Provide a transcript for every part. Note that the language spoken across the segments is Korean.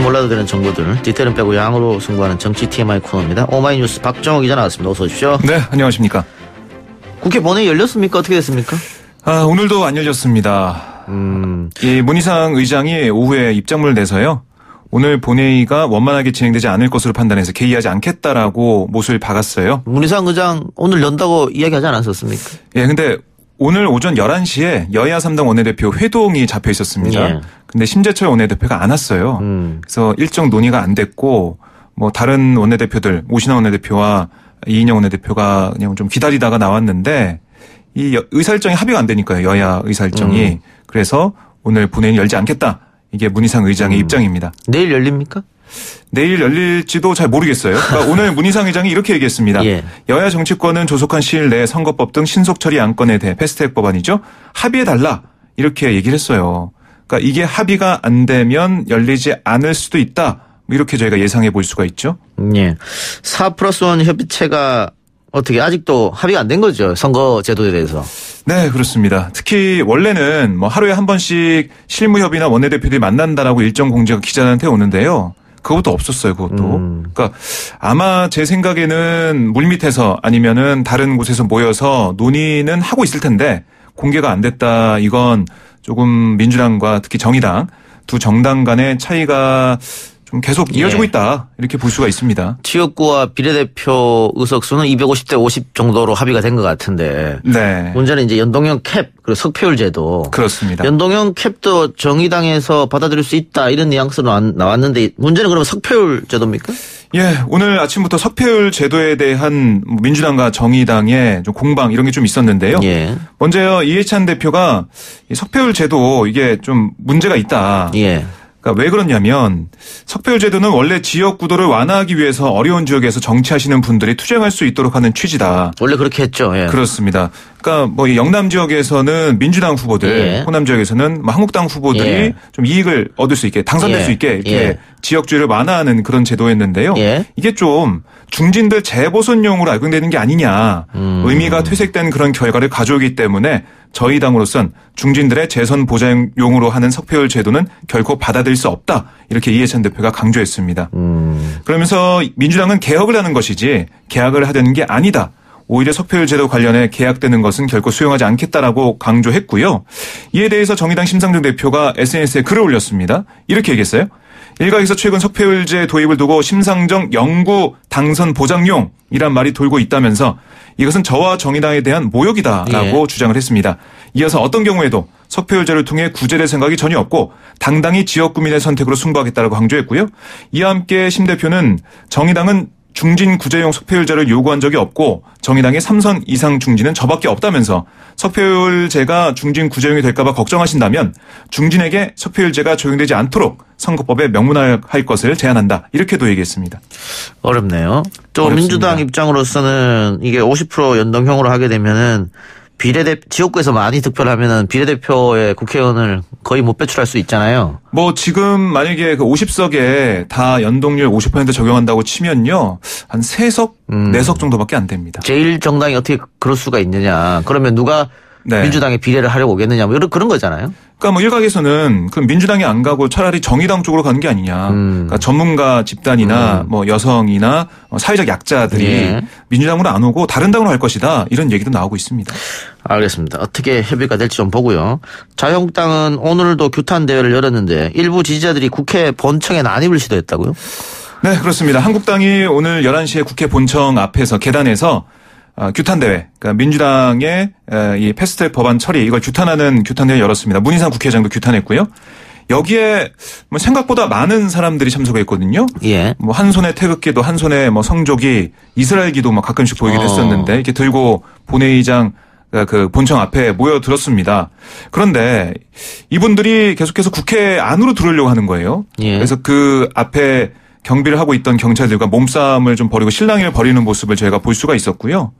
몰라도 되는 정보들 디테일은 빼고 양으로 승부하는 정치 TMI 코너입니다. 오마이뉴스 박정호 기자 나왔습니다. 어서 오십시오. 네, 안녕하십니까. 국회 본회의 열렸습니까? 어떻게 됐습니까? 오늘도 안 열렸습니다. 이 문희상 의장이 오후에 입장문을 내서요. 오늘 본회의가 원만하게 진행되지 않을 것으로 판단해서 개의하지 않겠다라고 못을 박았어요. 문희상 의장 오늘 연다고 이야기하지 않았었습니까? 예, 근데 오늘 오전 11시에 여야 3당 원내대표 회동이 잡혀 있었습니다. 예. 근데 심재철 원내대표가 안 왔어요. 그래서 일정 논의가 안 됐고 뭐 다른 원내대표들 오신환 원내대표와 이인영 원내대표가 그냥 좀 기다리다가 나왔는데 이 의사일정이 합의가 안 되니까요. 여야 의사일정이. 그래서 오늘 본회의는 열지 않겠다. 이게 문희상 의장의 입장입니다. 내일 열립니까? 내일 열릴지도 잘 모르겠어요. 그러니까 오늘 문희상 의장이 이렇게 얘기했습니다. 예. 여야 정치권은 조속한 시일 내에 선거법 등 신속 처리 안건에 대해 패스트트랙 법안이죠. 합의해달라. 이렇게 얘기를 했어요. 그러니까 이게 합의가 안 되면 열리지 않을 수도 있다. 이렇게 저희가 예상해 볼 수가 있죠. 예. 4+1 협의체가 어떻게 아직도 합의가 안 된 거죠. 선거 제도에 대해서. 네, 그렇습니다. 특히 원래는 뭐 하루에 한 번씩 실무협의나 원내대표들이 만난다라고 일정 공지가 기자들한테 오는데요. 그것도 없었어요, 그것도. 그러니까 아마 제 생각에는 물밑에서 아니면은 다른 곳에서 모여서 논의는 하고 있을 텐데 공개가 안 됐다. 이건 조금 민주당과 특히 정의당 두 정당 간의 차이가 좀 계속 이어지고 있다. 이렇게 볼 수가 있습니다. 지역구와 비례대표 의석수는 250대 50 정도로 합의가 된 것 같은데. 네. 문제는 이제 연동형 캡, 그리고 석패율 제도. 그렇습니다. 연동형 캡도 정의당에서 받아들일 수 있다. 이런 뉘앙스로 나왔는데 문제는 그러면 석패율 제도입니까? 예, 오늘 아침부터 석패율 제도에 대한 민주당과 정의당의 좀 공방 이런 게 좀 있었는데요. 예. 먼저요, 이해찬 대표가 이 석패율 제도 이게 좀 문제가 있다. 예. 그러니까 왜 그러냐면 석패율 제도는 원래 지역 구도를 완화하기 위해서 어려운 지역에서 정치하시는 분들이 투쟁할 수 있도록 하는 취지다. 원래 그렇게 했죠. 예. 그렇습니다. 그러니까 뭐 영남 지역에서는 민주당 후보들, 예. 호남 지역에서는 한국당 후보들이 예. 좀 이익을 얻을 수 있게 당선될 예. 수 있게 이렇게 예. 지역주의를 완화하는 그런 제도였는데요. 예. 이게 좀 중진들 재보선용으로 악용되는 게 아니냐. 의미가 퇴색된 그런 결과를 가져오기 때문에 저희 당으로선 중진들의 재선 보장용으로 하는 석패율 제도는 결코 받아들일 수 없다. 이렇게 이해찬 대표가 강조했습니다. 그러면서 민주당은 개혁을 하는 것이지 계약을 하려는 게 아니다. 오히려 석패율 제도 관련해 계약되는 것은 결코 수용하지 않겠다라고 강조했고요. 이에 대해서 정의당 심상정 대표가 SNS에 글을 올렸습니다. 이렇게 얘기했어요. 일각에서 최근 석패율제 도입을 두고 심상정 영구 당선 보장용이란 말이 돌고 있다면서 이것은 저와 정의당에 대한 모욕이다라고 주장을 했습니다. 이어서 어떤 경우에도 석패율제를 통해 구제될 생각이 전혀 없고 당당히 지역구민의 선택으로 승부하겠다라고 강조했고요. 이와 함께 심 대표는 정의당은 중진 구제용 석패율제를 요구한 적이 없고 정의당의 3선 이상 중진은 저밖에 없다면서 석패율제가 중진 구제용이 될까 봐 걱정하신다면 중진에게 석패율제가 적용되지 않도록 선거법에 명문화할 것을 제안한다. 이렇게도 얘기했습니다. 어렵네요. 또 어렵습니다. 민주당 입장으로서는 이게 50% 연동형으로 하게 되면은 지역구에서 많이 득표를 하면은 비례대표의 국회의원을 거의 못 배출할 수 있잖아요. 뭐 지금 만약에 그 50석에 다 연동률 50% 적용한다고 치면요. 한 3석, 4석 정도밖에 안 됩니다. 제1정당이 어떻게 그럴 수가 있느냐. 그러면 누가 네. 민주당에 비례를 하려고 오겠느냐. 뭐 그런 거잖아요. 그러니까 뭐 일각에서는 그럼 민주당이 안 가고 차라리 정의당 쪽으로 가는 게 아니냐. 그러니까 전문가 집단이나 뭐 여성이나 사회적 약자들이 예. 민주당으로 안 오고 다른 당으로 할 것이다. 이런 얘기도 나오고 있습니다. 알겠습니다. 어떻게 협의가 될지 좀 보고요. 자유한국당은 오늘도 규탄 대회를 열었는데 일부 지지자들이 국회 본청에 난입을 시도했다고요? 네, 그렇습니다. 한국당이 오늘 11시에 국회 본청 앞에서 계단에서 규탄대회, 그러니까 민주당의 이 패스트트랙 법안 처리, 이걸 규탄하는 규탄대회 열었습니다. 문희상 국회의장도 규탄했고요. 여기에 뭐 생각보다 많은 사람들이 참석했거든요. 예. 뭐 한 손에 태극기도 한 손에 뭐 성조기, 이스라엘기도 뭐 가끔씩 보이기도 했었는데 이렇게 들고 본회의장 그 본청 앞에 모여들었습니다. 그런데 이분들이 계속해서 국회 안으로 들어오려고 하는 거예요. 예. 그래서 그 앞에 경비를 하고 있던 경찰들과 몸싸움을 좀 벌이고 실랑이를 벌이는 모습을 저희가 볼 수가 있었고요.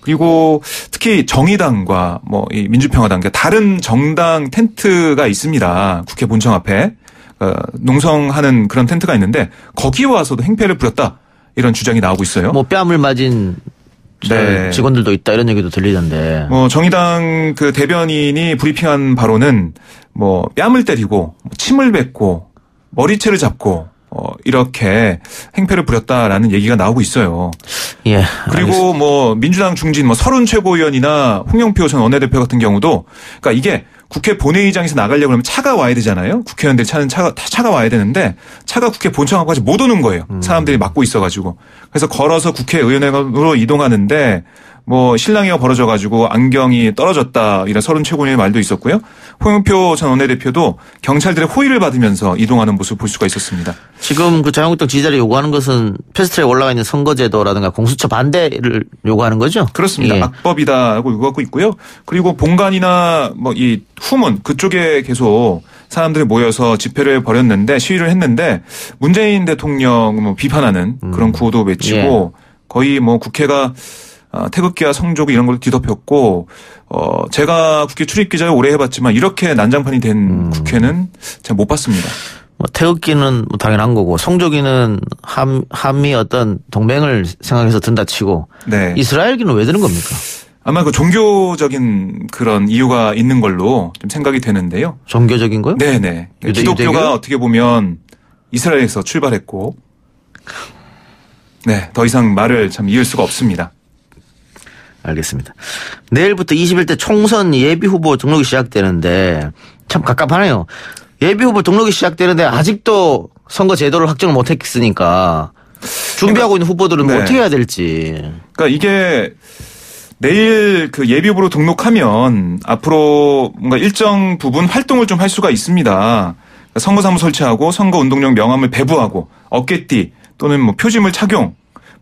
그리고 특히 정의당과 뭐 이 민주평화당, 다른 정당 텐트가 있습니다. 국회 본청 앞에 농성하는 그런 텐트가 있는데 거기에 와서도 행패를 부렸다 이런 주장이 나오고 있어요. 뭐 뺨을 맞은 네. 직원들도 있다 이런 얘기도 들리던데. 뭐 정의당 그 대변인이 브리핑한 바로는 뭐 뺨을 때리고 침을 뱉고 머리채를 잡고 이렇게 행패를 부렸다라는 얘기가 나오고 있어요. 예. 그리고 알겠습니다. 뭐 민주당 중진 서른 최고위원이나 홍영표 전 원내대표 같은 경우도 그러니까 이게 국회 본회의장에서 나가려고 하면 차가 와야 되잖아요. 국회의원들이 차는 차가 와야 되는데 차가 국회 본청 앞까지 못 오는 거예요. 사람들이 막고 있어가지고. 그래서 걸어서 국회의원회관으로 이동하는데 뭐 실랑이가 벌어져가지고 안경이 떨어졌다 이런 서른 최고위원의 말도 있었고요. 홍영표 전 원내대표도 경찰들의 호의를 받으면서 이동하는 모습을 볼 수가 있었습니다. 지금 그 자유한국당 지지자들이 요구하는 것은 패스트트랙에 올라가 있는 선거제도라든가 공수처 반대를 요구하는 거죠? 그렇습니다. 예. 악법이다라고 요구하고 있고요. 그리고 본관이나 뭐 이 후문 그쪽에 계속 사람들이 모여서 집회를 벌였는데 시위를 했는데 문재인 대통령 뭐 비판하는 그런 구호도 외치고 거의 뭐 국회가 태극기와 성조기 이런 걸 뒤덮였고 제가 국회 출입 기자를 오래 해봤지만 이렇게 난장판이 된 국회는 제가 못 봤습니다. 뭐 태극기는 뭐 당연한 거고 성조기는 한미 어떤 동맹을 생각해서 든다 치고 네. 이스라엘기는 왜 드는 겁니까? 아마 그 종교적인 그런 이유가 있는 걸로 좀 생각이 되는데요. 종교적인 거요? 네네. 기독교가 유대교요? 어떻게 보면 이스라엘에서 출발했고 네, 더 이상 말을 참 이을 수가 없습니다. 알겠습니다. 내일부터 21대 총선 예비후보 등록이 시작되는데 참 갑갑하네요. 예비후보 등록이 시작되는데 아직도 선거 제도를 확정을 못했으니까 준비하고 있는 후보들은 네. 어떻게 해야 될지. 그러니까 이게 내일 그 예비후보로 등록하면 앞으로 뭔가 일정 부분 활동을 좀 할 수가 있습니다. 그러니까 선거사무 설치하고 선거운동용 명함을 배부하고 어깨띠 또는 뭐 표지물 착용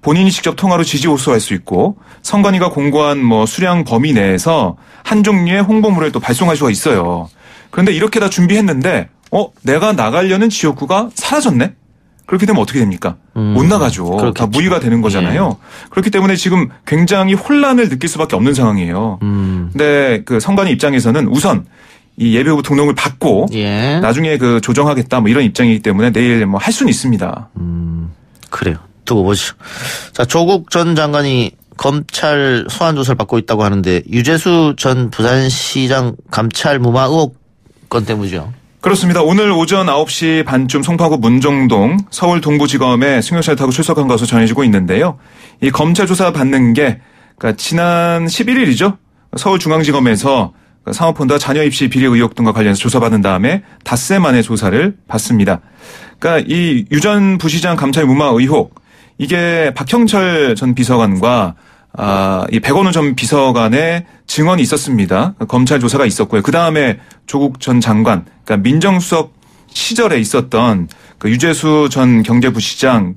본인이 직접 통화로 지지 호소할 수 있고 선관위가 공고한 뭐 수량 범위 내에서 한 종류의 홍보물을 또 발송할 수가 있어요. 그런데 이렇게 다 준비했는데 내가 나가려는 지역구가 사라졌네? 그렇게 되면 어떻게 됩니까? 못 나가죠. 그렇겠죠. 다 무의가 되는 거잖아요. 그렇기 때문에 지금 굉장히 혼란을 느낄 수밖에 없는 상황이에요. 근데 그 선관위 입장에서는 우선 이 예비후보 등록을 받고 예. 나중에 그 조정하겠다 뭐 이런 입장이기 때문에 내일 뭐 할 수는 있습니다. 그래요. 두고 보시죠. 자, 조국 전 장관이 검찰 소환 조사를 받고 있다고 하는데 유재수 전 부산시장 감찰 무마 의혹 건 때문이죠. 그렇습니다. 오늘 오전 9시 반쯤 송파구 문정동 서울 동부지검에 승용차를 타고 출석한 것으로 전해지고 있는데요. 이 검찰 조사 받는 게 그러니까 지난 11일이죠. 서울중앙지검에서 사모펀드와 자녀 입시 비리 의혹 등과 관련해서 조사받은 다음에 닷새 만에 조사를 받습니다. 그러니까 이 유 전 부시장 감찰 무마 의혹 이게 박형철 전 비서관과 이 백원우 전 비서관의 증언이 있었습니다. 검찰 조사가 있었고요. 그 다음에 조국 전 장관, 그러니까 민정수석 시절에 있었던 그 유재수 전 경제부시장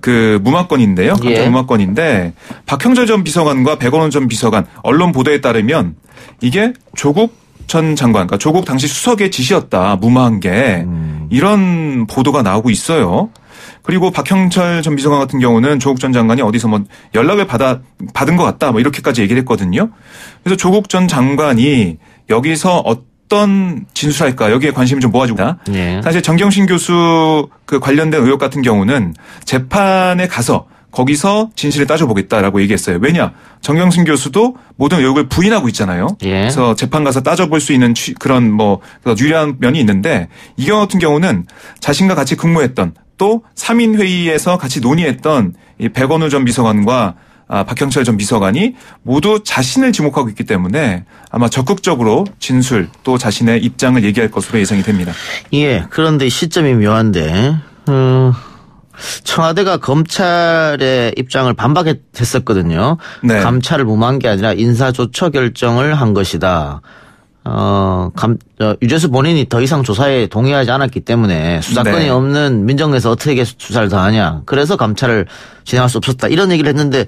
그 무마건인데요. 감찰 예. 무마건인데 박형철 전 비서관과 백원우 전 비서관 언론 보도에 따르면 이게 조국 전 장관, 그러니까 조국 당시 수석의 지시였다. 무마한 게 이런 보도가 나오고 있어요. 그리고 박형철 전 비서관 같은 경우는 조국 전 장관이 어디서 뭐 연락을 받은 것 같다. 뭐 이렇게까지 얘기를 했거든요. 그래서 조국 전 장관이 여기서 어떤 진술할까 여기에 관심이 좀 모아지고 예. 사실 정경심 교수 그 관련된 의혹 같은 경우는 재판에 가서 거기서 진실을 따져보겠다라고 얘기했어요. 왜냐? 정경심 교수도 모든 의혹을 부인하고 있잖아요. 예. 그래서 재판 가서 따져볼 수 있는 그런 뭐 유리한 면이 있는데 이 경우 같은 경우는 자신과 같이 근무했던 또 3인 회의에서 같이 논의했던 이 백원우 전 비서관과 박형철 전 비서관이 모두 자신을 지목하고 있기 때문에 아마 적극적으로 진술 또 자신의 입장을 얘기할 것으로 예상이 됩니다. 예. 그런데 시점이 묘한데, 청와대가 검찰의 입장을 반박했었거든요. 네. 감찰을 무마한 게 아니라 인사조처 결정을 한 것이다. 유재수 본인이 더 이상 조사에 동의하지 않았기 때문에 수사권이 네. 없는 민정에서 어떻게 수사를 더 하냐. 그래서 감찰을 진행할 수 없었다. 이런 얘기를 했는데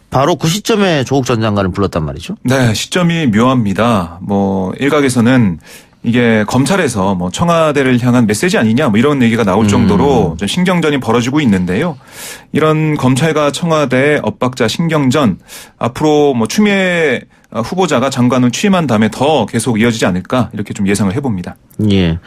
바로 그 시점에 조국 전 장관을 불렀단 말이죠. 네, 시점이 묘합니다. 뭐 일각에서는 이게 검찰에서 뭐 청와대를 향한 메시지 아니냐 뭐 이런 얘기가 나올 정도로 좀 신경전이 벌어지고 있는데요. 이런 검찰과 청와대의 엇박자 신경전 앞으로 뭐 추미애 후보자가 장관을 취임한 다음에 더 계속 이어지지 않을까 이렇게 좀 예상을 해봅니다. 예.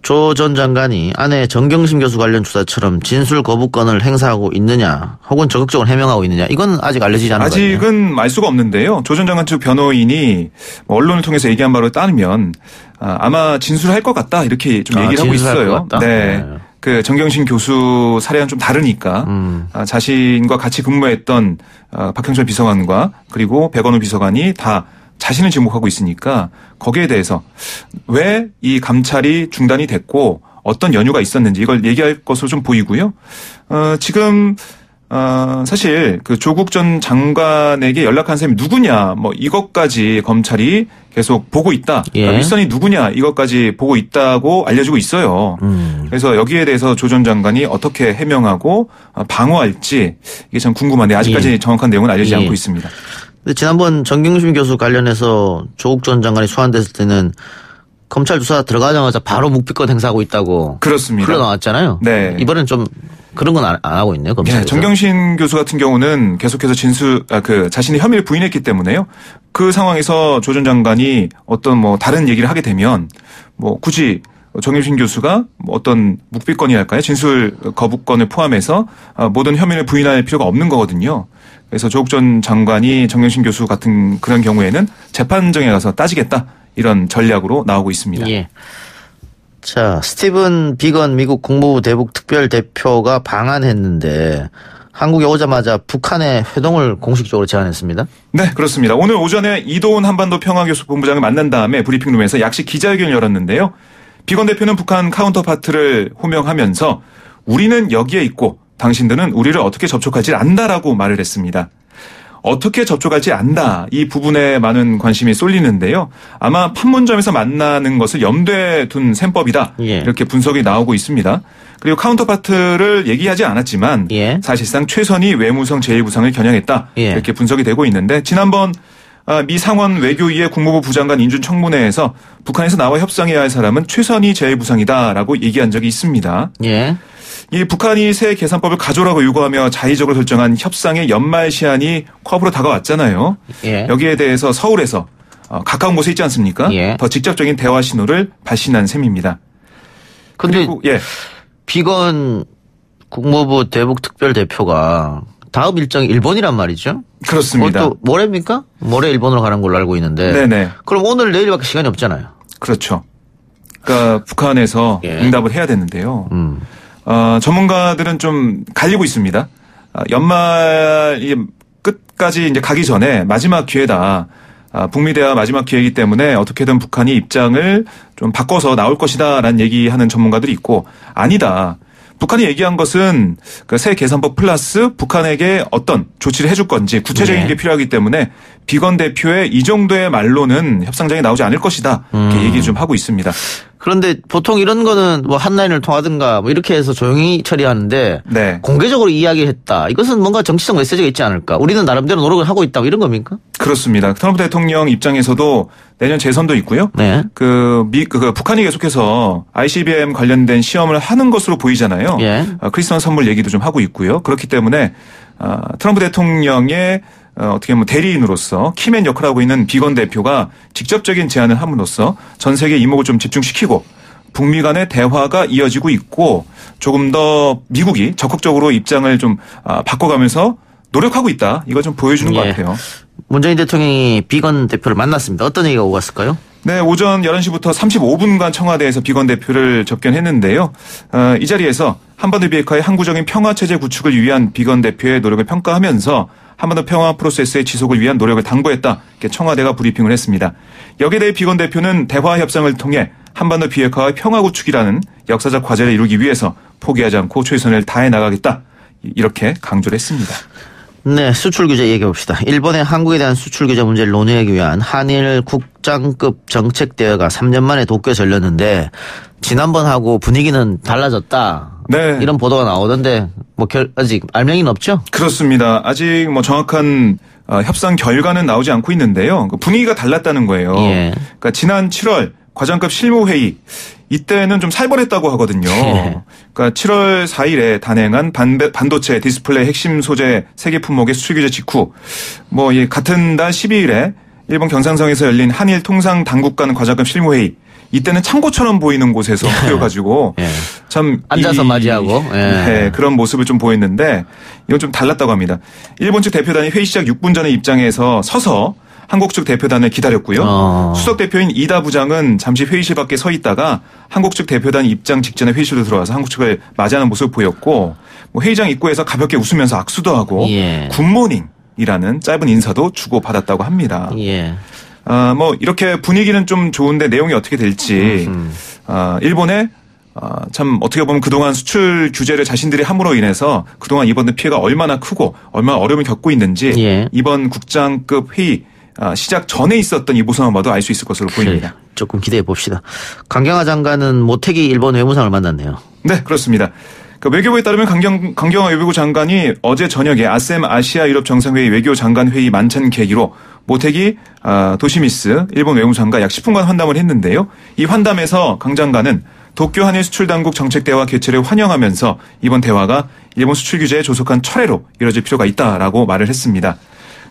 조 전 장관이 아내 정경심 교수 관련 조사처럼 진술 거부권을 행사하고 있느냐 혹은 적극적으로 해명하고 있느냐 이건 아직 알려지지 않은 거예요. 아직은 알 수가 없는데요. 조 전 장관 측 변호인이 언론을 통해서 얘기한 바로 따르면 아마 진술할 것 같다 이렇게 좀 얘기를 하고 진술할 있어요. 것 같다? 네. 그 정경심 교수 사례와는 좀 다르니까 자신과 같이 근무했던 박형철 비서관과 그리고 백원우 비서관이 다 자신을 지목하고 있으니까 거기에 대해서 왜 이 감찰이 중단이 됐고 어떤 연유가 있었는지 이걸 얘기할 것으로 좀 보이고요. 지금 사실 그 조국 전 장관에게 연락한 사람이 누구냐 뭐 이것까지 검찰이 계속 보고 있다. 예. 윗선이 누구냐 이것까지 보고 있다고 알려지고 있어요. 그래서 여기에 대해서 조 전 장관이 어떻게 해명하고 방어할지 이게 참 궁금한데 아직까지 예. 정확한 내용은 알려지지 예. 않고 있습니다. 근데 지난번 정경심 교수 관련해서 조국 전 장관이 소환됐을 때는 검찰 조사 들어가자마자 바로 묵비권 행사하고 있다고 그렇습니다. 흘러나왔잖아요. 네. 이번엔 좀 그런 건 안 하고 있네요. 검찰에서. 네, 정경심 교수 같은 경우는 계속해서 자신의 혐의를 부인했기 때문에요. 그 상황에서 조 전 장관이 어떤 뭐 다른 얘기를 하게 되면 뭐 굳이 정경심 교수가 뭐 어떤 묵비권이랄까요? 진술 거부권을 포함해서 모든 혐의를 부인할 필요가 없는 거거든요. 그래서 조국 전 장관이 정경심 교수 같은 그런 경우에는 재판정에 가서 따지겠다. 이런 전략으로 나오고 있습니다. 예. 자, 스티븐 비건 미국 국무부 대북 특별 대표가 방한했는데 한국에 오자마자 북한의 회동을 공식적으로 제안했습니다. 네, 그렇습니다. 오늘 오전에 이도훈 한반도 평화교섭본부장을 만난 다음에 브리핑룸에서 약식 기자회견을 열었는데요. 비건 대표는 북한 카운터파트를 호명하면서 우리는 여기에 있고 당신들은 우리를 어떻게 접촉할지 안다라고 말을 했습니다. 어떻게 접촉할지 안다. 이 부분에 많은 관심이 쏠리는데요. 아마 판문점에서 만나는 것을 염두에 둔 셈법이다. 예. 이렇게 분석이 나오고 있습니다. 그리고 카운터파트를 얘기하지 않았지만 예. 사실상 최선희 외무성 제1부상을 겨냥했다. 예. 이렇게 분석이 되고 있는데 지난번 미 상원 외교위의 국무부 부장관 인준 청문회에서 북한에서 나와 협상해야 할 사람은 최선희 제1부상이다라고 얘기한 적이 있습니다. 예. 이 북한이 새 계산법을 가져오라고 요구하며 자의적으로 설정한 협상의 연말 시한이 코앞으로 다가왔잖아요. 예. 여기에 대해서 서울에서 가까운 곳에 있지 않습니까? 예. 더 직접적인 대화 신호를 발신한 셈입니다. 근데 그리고 예. 비건 국무부 대북 특별 대표가 다음 일정이 일본이란 말이죠. 그렇습니다. 그것도 모레입니까? 모레 일본으로 가는 걸로 알고 있는데. 네네. 그럼 오늘 내일밖에 시간이 없잖아요. 그렇죠. 그러니까 북한에서 예. 응답을 해야 되는데요. 전문가들은 좀 갈리고 있습니다. 연말 끝까지 이제 가기 전에 마지막 기회다. 북미 대화 마지막 기회이기 때문에 어떻게든 북한이 입장을 좀 바꿔서 나올 것이다라는 얘기하는 전문가들이 있고 아니다. 북한이 얘기한 것은 그 새 계산법 플러스 북한에게 어떤 조치를 해줄 건지 구체적인 네. 게 필요하기 때문에 비건 대표의 이 정도의 말로는 협상장에 나오지 않을 것이다. 이렇게 얘기 좀 하고 있습니다. 그런데 보통 이런 거는 뭐 한라인을 통하든가 뭐 이렇게 해서 조용히 처리하는데 네. 공개적으로 이야기했다. 이것은 뭔가 정치적 메시지가 있지 않을까. 우리는 나름대로 노력을 하고 있다. 이런 겁니까? 그렇습니다. 트럼프 대통령 입장에서도 내년 재선도 있고요. 네. 북한이 계속해서 ICBM 관련된 시험을 하는 것으로 보이잖아요. 예. 크리스마스 선물 얘기도 좀 하고 있고요. 그렇기 때문에 트럼프 대통령의 어떻게 보면 대리인으로서 키맨 역할을 하고 있는 비건 대표가 직접적인 제안을 함으로써 전 세계 이목을 좀 집중시키고 북미 간의 대화가 이어지고 있고 조금 더 미국이 적극적으로 입장을 좀 바꿔가면서 노력하고 있다. 이걸 좀 보여주는 것 같아요. 문재인 대통령이 비건 대표를 만났습니다. 어떤 얘기가 오고 갔을까요? 네, 오전 11시부터 35분간 청와대에서 비건 대표를 접견했는데요. 이 자리에서 한반도 비핵화의 항구적인 평화체제 구축을 위한 비건 대표의 노력을 평가하면서 한반도 평화 프로세스의 지속을 위한 노력을 당부했다. 이렇게 청와대가 브리핑을 했습니다. 여기에 대해 비건 대표는 대화 협상을 통해 한반도 비핵화와 평화 구축이라는 역사적 과제를 이루기 위해서 포기하지 않고 최선을 다해 나가겠다. 이렇게 강조를 했습니다. 네, 수출 규제 얘기해 봅시다. 일본의 한국에 대한 수출 규제 문제를 논의하기 위한 한일 국장급 정책 대회가 3년 만에 도쿄에서 열렸는데 지난번하고 분위기는 달라졌다. 네. 이런 보도가 나오던데 뭐 아직 알맹이는 없죠? 그렇습니다. 아직 뭐 정확한 협상 결과는 나오지 않고 있는데요. 분위기가 달랐다는 거예요. 예. 그러니까 지난 7월 과장급 실무회의 이때는 좀 살벌했다고 하거든요. 예. 그러니까 7월 4일에 단행한 반도체 디스플레이 핵심 소재 세계 품목의 수출 규제 직후 뭐 같은 달 12일에 일본 경상성에서 열린 한일 통상 당국 간 과장급 실무회의 이때는 창고처럼 보이는 곳에서 모여가지고 예. 참 앉아서 맞이하고 네, 그런 모습을 좀 보였는데 이건 좀 달랐다고 합니다. 일본 측 대표단이 회의 시작 6분 전에 입장에서 서서 한국 측 대표단을 기다렸고요. 수석 대표인 이다 부장은 잠시 회의실 밖에 서 있다가 한국 측 대표단 입장 직전에 회의실로 들어와서 한국 측을 맞이하는 모습을 보였고 뭐 회의장 입구에서 가볍게 웃으면서 악수도 하고 굿모닝이라는 짧은 인사도 주고받았다고 합니다. 뭐 이렇게 분위기는 좀 좋은데 내용이 어떻게 될지 일본의 참 어떻게 보면 그동안 수출 규제를 자신들이 함으로 인해서 그동안 입은 피해가 얼마나 크고 얼마나 어려움을 겪고 있는지 이번 국장급 회의 시작 전에 있었던 이 모습만 봐도 알 수 있을 것으로 보입니다. 조금 기대해 봅시다. 강경화 장관은 모태기 일본 외무상을 만났네요. 네, 그렇습니다. 외교부에 따르면 강경화 외교부 장관이 어제 저녁에 아셈 아시아 유럽 정상회의 외교장관회의 만찬 계기로 모태기 도시미스 일본 외무상과 약 10분간 환담을 했는데요. 이 환담에서 강 장관은 도쿄 한일 수출당국 정책대화 개최를 환영하면서 이번 대화가 일본 수출 규제에 조속한 철회로 이뤄질 필요가 있다라고 말을 했습니다.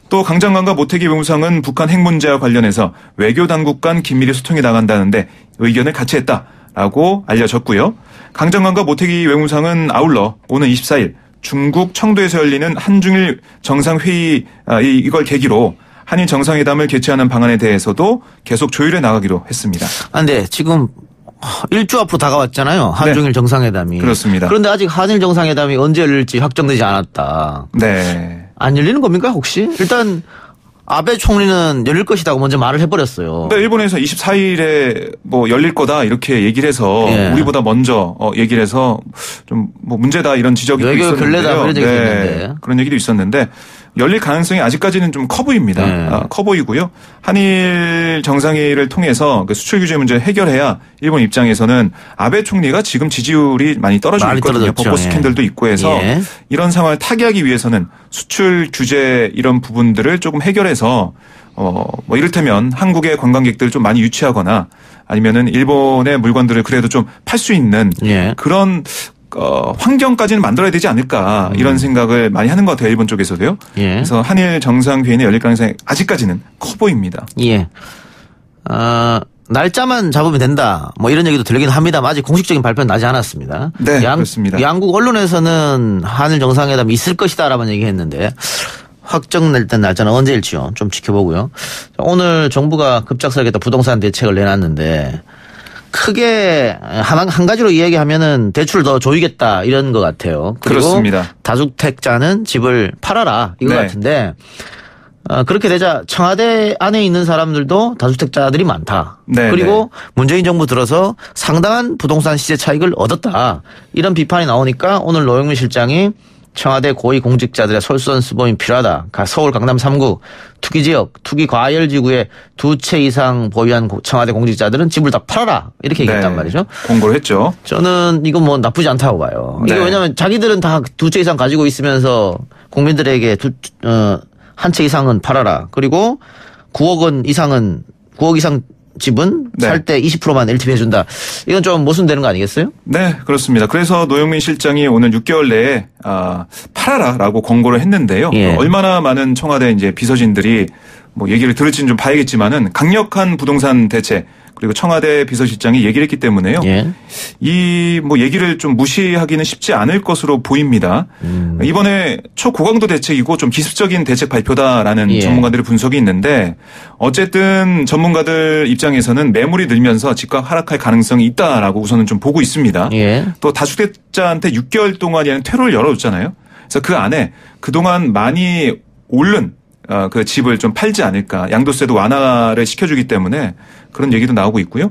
또 강 장관과 모태기 외무상은 북한 핵 문제와 관련해서 외교당국 간 긴밀히 소통해 나간다는데 의견을 같이 했다라고 알려졌고요. 강 장관과 모태기 외무상은 아울러 오는 24일 중국 청도에서 열리는 한중일 정상회의 이걸 계기로 한일 정상회담을 개최하는 방안에 대해서도 계속 조율해 나가기로 했습니다. 네, 지금 일주 앞으로 다가왔잖아요. 한중일 정상회담이. 그렇습니다. 그런데 아직 한일 정상회담이 언제 열릴지 확정되지 않았다. 네. 안 열리는 겁니까 혹시? 일단 아베 총리는 열릴 것이라고 먼저 말을 해버렸어요. 네, 일본에서 24일에 뭐 열릴 거다 이렇게 얘기를 해서 우리보다 먼저 얘기를 해서 좀 뭐 문제다 이런 지적이 외교 결례다 이런 얘기도 있는데 그런 얘기도 있었는데 열릴 가능성이 아직까지는 좀 커 보입니다. 커 보이고요. 한일 정상회의를 통해서 그 수출 규제 문제를 해결해야 일본 입장에서는 아베 총리가 지금 지지율이 많이 떨어지고 있거든요. 벚꽃 스캔들도 있고 해서 이런 상황을 타개하기 위해서는 수출 규제 이런 부분들을 조금 해결해서 뭐 이를테면 한국의 관광객들을 좀 많이 유치하거나 아니면은 일본의 물건들을 그래도 좀 팔 수 있는 그런 환경까지는 만들어야 되지 않을까 이런 생각을 많이 하는 것 같아요. 일본 쪽에서도요. 그래서 한일 정상회의는 열릴 가능성이 아직까지는 커 보입니다. 날짜만 잡으면 된다. 뭐 이런 얘기도 들리긴 합니다만 아직 공식적인 발표는 나지 않았습니다. 네, 그렇습니다. 양국 언론에서는 한일 정상회담이 있을 것이다라는 얘기했는데 확정될 날짜는 언제일지요. 좀 지켜보고요. 오늘 정부가 급작스럽게 또 부동산 대책을 내놨는데 크게 한 가지로 이야기하면은 대출을 더 조이겠다 이런 것 같아요. 그리고 그렇습니다. 다주택자는 집을 팔아라 이거 같은데 그렇게 되자 청와대 안에 있는 사람들도 다주택자들이 많다. 그리고 문재인 정부 들어서 상당한 부동산 시세 차익을 얻었다. 이런 비판이 나오니까 오늘 노영민 실장이 청와대 고위 공직자들의 솔선수범이 필요하다. 서울 강남 3구 투기지역, 투기 과열지구에 2채 이상 보유한 청와대 공직자들은 집을 다 팔아라. 이렇게 얘기했단 말이죠. 공고를 했죠. 저는 이거 뭐 나쁘지 않다고 봐요. 이게 왜냐하면 자기들은 다 2채 이상 가지고 있으면서 국민들에게 한 채 이상은 팔아라. 그리고 9억 이상 집은 살 때 20%만 LTV 해준다. 이건 좀 모순되는 거 아니겠어요? 네, 그렇습니다. 그래서 노영민 실장이 오늘 6개월 내에 팔아라라고 권고를 했는데요. 얼마나 많은 청와대 이제 비서진들이 뭐 얘기를 들을지는 좀 봐야겠지만은 강력한 부동산 대책 그리고 청와대 비서실장이 얘기를 했기 때문에요. 이 뭐 얘기를 좀 무시하기는 쉽지 않을 것으로 보입니다. 이번에 초고강도 대책이고 좀 기습적인 대책 발표다라는 전문가들의 분석이 있는데 어쨌든 전문가들 입장에서는 매물이 늘면서 집값 하락할 가능성이 있다라고 우선은 좀 보고 있습니다. 또 다주택자한테 6개월 동안이라는 퇴로를 열어줬잖아요. 그래서 그 안에 그동안 많이 오른 그 집을 좀 팔지 않을까. 양도세도 완화를 시켜주기 때문에 그런 얘기도 나오고 있고요.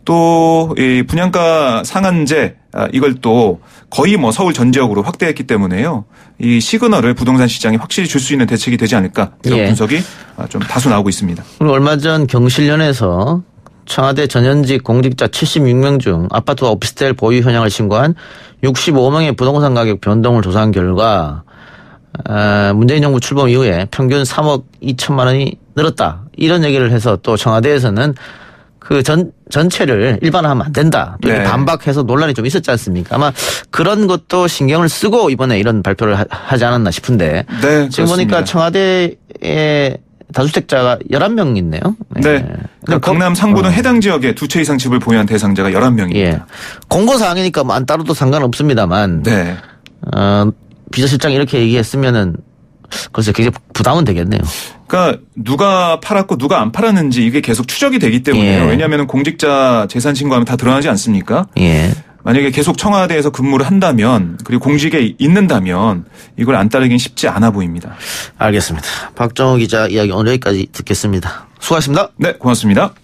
또 이 분양가 상한제 이걸 또 거의 뭐 서울 전 지역으로 확대했기 때문에요. 이 시그널을 부동산 시장에 확실히 줄 수 있는 대책이 되지 않을까 이런 분석이 좀 다수 나오고 있습니다. 그리고 얼마 전 경실련에서 청와대 전현직 공직자 76명 중 아파트와 오피스텔 보유 현황을 신고한 65명의 부동산 가격 변동을 조사한 결과 문재인 정부 출범 이후에 평균 3억 2천만 원이 늘었다. 이런 얘기를 해서 또 청와대에서는 그 전체를 일반화하면 안 된다. 또 반박해서 논란이 좀 있었지 않습니까? 아마 그런 것도 신경을 쓰고 이번에 이런 발표를 하지 않았나 싶은데. 네, 지금 보니까 청와대에 다주택자가 11명 있네요. 네. 그러니까 강남 상부는 해당 지역에 2채 이상 집을 보유한 대상자가 11명입니다. 공고사항이니까 뭐 안 따라도 상관없습니다만. 비서실장이 이렇게 얘기했으면은 글쎄 굉장히 부담은 되겠네요. 그러니까 누가 팔았고 누가 안 팔았는지 이게 계속 추적이 되기 때문에요. 예. 왜냐하면 공직자 재산 신고하면 다 드러나지 않습니까? 예. 만약에 계속 청와대에서 근무를 한다면 그리고 공직에 있는다면 이걸 안 따르긴 쉽지 않아 보입니다. 알겠습니다. 박정호 기자 이야기 오늘 여기까지 듣겠습니다. 수고하셨습니다. 네, 고맙습니다.